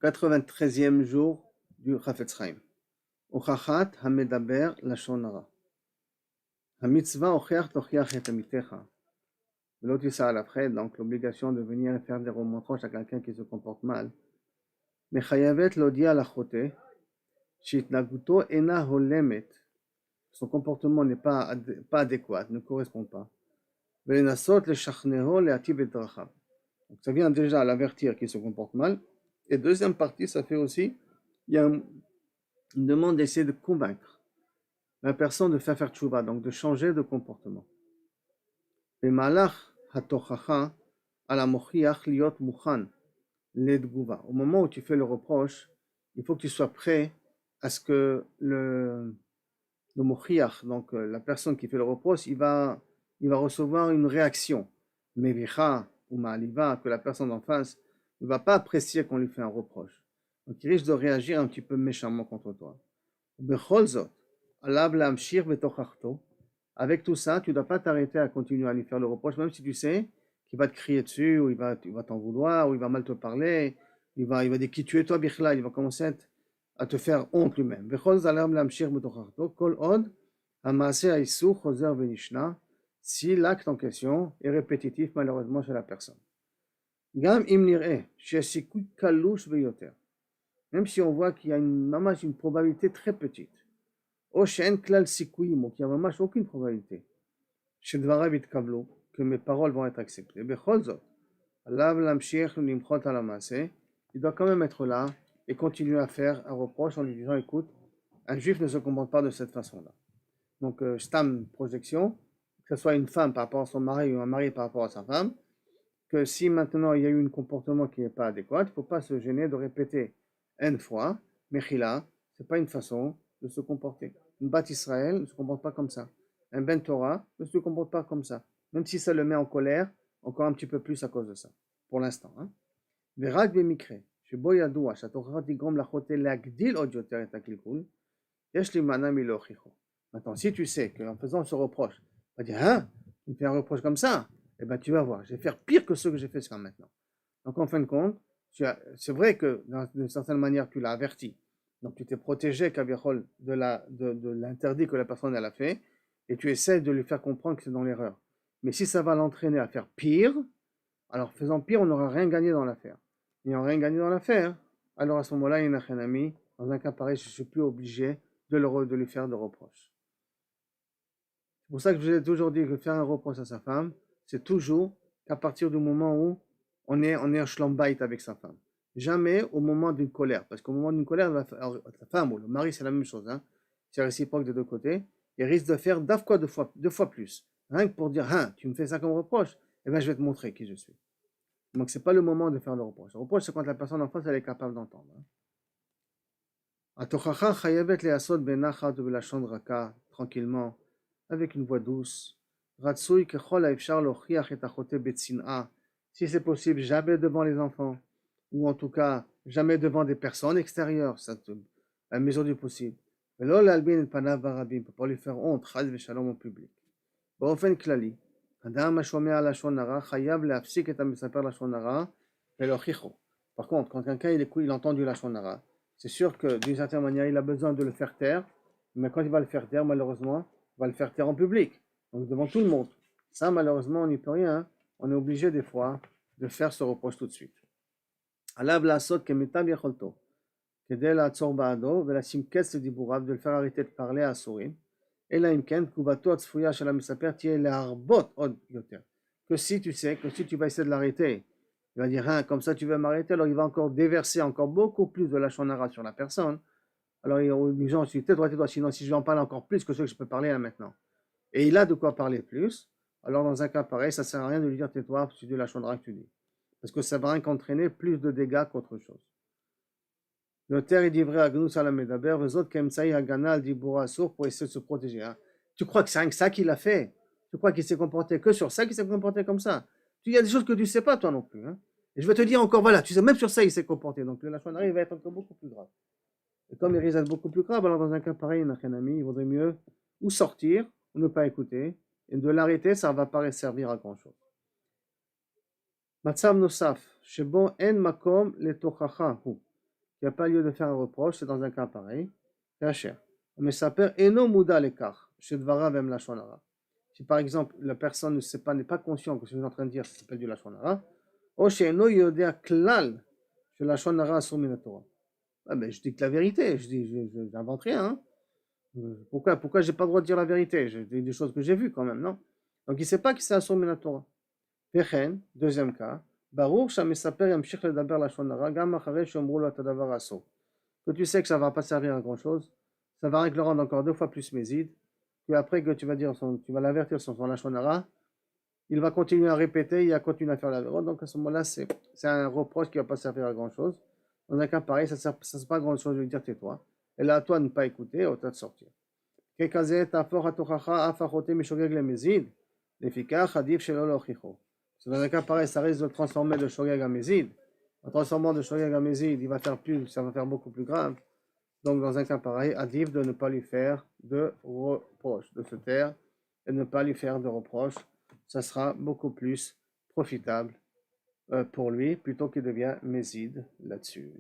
93e jour du Chafetz Chaim. Ochachat hamedaber lashon hara. Hamitzvah ochiach tochiach et amitecha. L'autre tissa al afred, donc l'obligation de venir faire des remontrances à quelqu'un qui se comporte mal. Mechayavet lodia lachote, shitnaguto ena holemet. Son comportement n'est pas adéquat, ne correspond pas. Velenasot leshachneho leativ et drachav. Donc ça vient déjà à l'avertir qu'il se comporte mal. Et deuxième partie, ça fait aussi, il y a une demande d'essayer de convaincre la personne de faire tchouva, donc de changer de comportement. Bemalach hatochacha ala mochiach liot mukhan ledguva. Au moment où tu fais le reproche, il faut que tu sois prêt à ce que le mochiach, donc la personne qui fait le reproche, il va recevoir une réaction. Mevicha ou ma'aliva, que la personne en face ne va pas apprécier qu'on lui fait un reproche. Donc il risque de réagir un petit peu méchamment contre toi. Bechol zot, alav lamshir betochachto. Avec tout ça, tu ne dois pas t'arrêter à continuer à lui faire le reproche, même si tu sais qu'il va te crier dessus, ou il va t'en vouloir, ou il va mal te parler, il va dire qui tu es toi, Bichla, il va commencer à te faire honte lui-même. Bechol zot, alav lamshir betochachto, kol od, hamaaseh ha'isu chozer venishna, si l'acte en question est répétitif malheureusement chez la personne. Gam im nir'eh, sheyesh sikuy kalush veyoter. Même si on voit qu'il y a une probabilité très petite. Ou she'en klal sikuyim, ou qu'il n'y a vraiment aucune probabilité. Shedvarav yitkavlu, que mes paroles vont être acceptées. Bechol zot, alav lamshich limchot al hamaaseh, il doit quand même être là et continuer à faire un reproche en lui disant, écoute, un juif ne se comporte pas de cette façon-là. Donc, stam projection, que ce soit une femme par rapport à son mari ou un mari par rapport à sa femme, que si maintenant il y a eu un comportement qui n'est pas adéquat, il ne faut pas se gêner de répéter une fois, Mechila, ce n'est pas une façon de se comporter. Une Bat Israël ne se comporte pas comme ça. Un Ben Torah ne se comporte pas comme ça. Même si ça le met en colère, encore un petit peu plus à cause de ça, pour l'instant. Verag b'mikre, shebo yadua, shatochat tigrom lachote leagdil od yoter et hakilkul, yesh li mana milochicho. Maintenant, si tu sais qu'en faisant ce reproche, on va dire, hein, tu me fais un reproche comme ça, eh bien tu vas voir, je vais faire pire que ce que j'ai fait jusqu'à maintenant. Donc en fin de compte, c'est vrai que d'une certaine manière, tu l'as averti. Donc tu t'es protégé, Kaviachol, de l'interdit que la personne elle a fait, et tu essaies de lui faire comprendre que c'est dans l'erreur. Mais si ça va l'entraîner à faire pire, alors faisant pire, on n'aura rien gagné dans l'affaire. N'ayant rien gagné dans l'affaire, alors à ce moment-là, il y a un ami, dans un cas pareil, je ne suis plus obligé de lui faire de reproches. C'est pour ça que je vous ai toujours dit que faire un reproche à sa femme, c'est toujours à partir du moment où on est en schlombait avec sa femme. Jamais au moment d'une colère. Parce qu'au moment d'une colère, la femme ou le mari, c'est la même chose. C'est réciproque des deux côtés. Il risque de faire deux fois plus. Rien que pour dire, tu me fais ça comme reproche, eh bien je vais te montrer qui je suis. Donc ce n'est pas le moment de faire le reproche. Le reproche, c'est quand la personne en face, elle est capable d'entendre. Atochacha chayavet leasot benachat ubelashon raka, tranquillement, avec une voix douce. Ratsui kechol haefshar lochiach et achote betsin'a. Si c'est possible, jamais devant les enfants, ou en tout cas, jamais devant des personnes extérieures, à la mesure du possible. Velo lalbin et panav barabim, pour pas lui faire honte, chaz veshalom au public. באופן כללי, אדם השומע לשון הרע חייב להפסיק את המספר לשון הרע ולהוכיחו. Par contre, quand quelqu'un il entend du lashon hara, c'est sûr que d'une certaine manière, il a besoin de le faire taire, mais quand il va le faire taire, malheureusement, il va le faire taire en public, donc devant tout le monde. Ça, malheureusement, on n'y peut rien. On est obligé des fois de faire ce reproche tout de suite. עליו לעשות כמיטב יכולתו, כדי לעצור בעדו ולשים קץ לדיבוריו, de le faire arrêter de parler à הסורים, אלא אם כן תגובתו הצפויה של המספר תהיה להרבות עוד יותר. Que si tu sais, que si tu vas essayer de l'arrêter, il va dire, comme ça tu veux m'arrêter, alors il va encore déverser encore beaucoup plus de lashon hara sur la personne. Alors il est obligeant, si tais-toi, sinon si je vais en parler encore plus que ce que je peux parler là maintenant. Et il a de quoi parler plus, alors dans un cas pareil, ça ne sert à rien de lui dire tais-toi, c'est du lashon hara que tu dis. Parce que ça va rien qu'entraîner plus de dégâts qu'autre chose. Yoter et divrei agnus ala medaber, vezot kemtsai hagana al dibur asur, pour essayer de se protéger. Tu crois que c'est rien que ça qu'il a fait? Tu crois qu'il s'est comporté que sur ça, qu'il s'est comporté comme ça? Il y a des choses que tu ne sais pas toi non plus. Et je vais te dire encore, voilà, tu sais, même sur ça il s'est comporté. Donc le lashon hara va être encore beaucoup plus grave. Et comme il risque d'être beaucoup plus grave, alors dans un cas pareil, il vaudrait mieux ou sortir, ou ne pas écouter. Et de l'arrêter, ça ne va pas servir à grand chose. Matzav nosaf, shebo en makom letochacha hu. qu'il n'y a pas lieu de faire un reproche, c'est dans un cas pareil. Mais ça perd eno muda l'écart, chez Dvara même la shonara. Si par exemple la personne ne sait pas, n'est pas conscient que ce que je suis en train de dire, ça s'appelle du lashon hara, ou chez eno yodea klal, chez la lashon hara asur min haTorah. Ah ben, je dis que la vérité, je n'invente rien. Hein. Pourquoi j'ai pas le droit de dire la vérité? J'ai des choses que j'ai vues quand même, non? Donc il ne sait pas que c'est asur min haTorah. Vechen, deuxième cas, ברור שהמספר ימשיך לדבר לשון הרע גם אחרי שאמרו לו את הדבר האסור. Que tu sais que ça ne va pas servir à grand chose, ça va le rendre encore 2 fois plus méside, puis après que tu vas l'avertir sur son lashon hara, il va continuer à répéter, il va continuer à faire la vérole, donc à ce moment-là, c'est un reproche qui ne va pas servir à grand chose. Dans un cas pareil, ça ne sert pas à grand chose de lui dire tais-toi, et là, à toi de ne pas écouter, à toi de sortir. ככזה תהפוך התוכחה אף החוטא משוגג למזיד, לפיכך עדיף שלא להוכיחו. Dans un cas pareil, ça risque de transformer de shogeg à mézid. En transformant de shogeg à mézid, ça va faire beaucoup plus grave. Donc, dans un cas pareil, adif de ne pas lui faire de reproche, de se taire et de ne pas lui faire de reproche. Ça sera beaucoup plus profitable pour lui plutôt qu'il devient mézid là-dessus.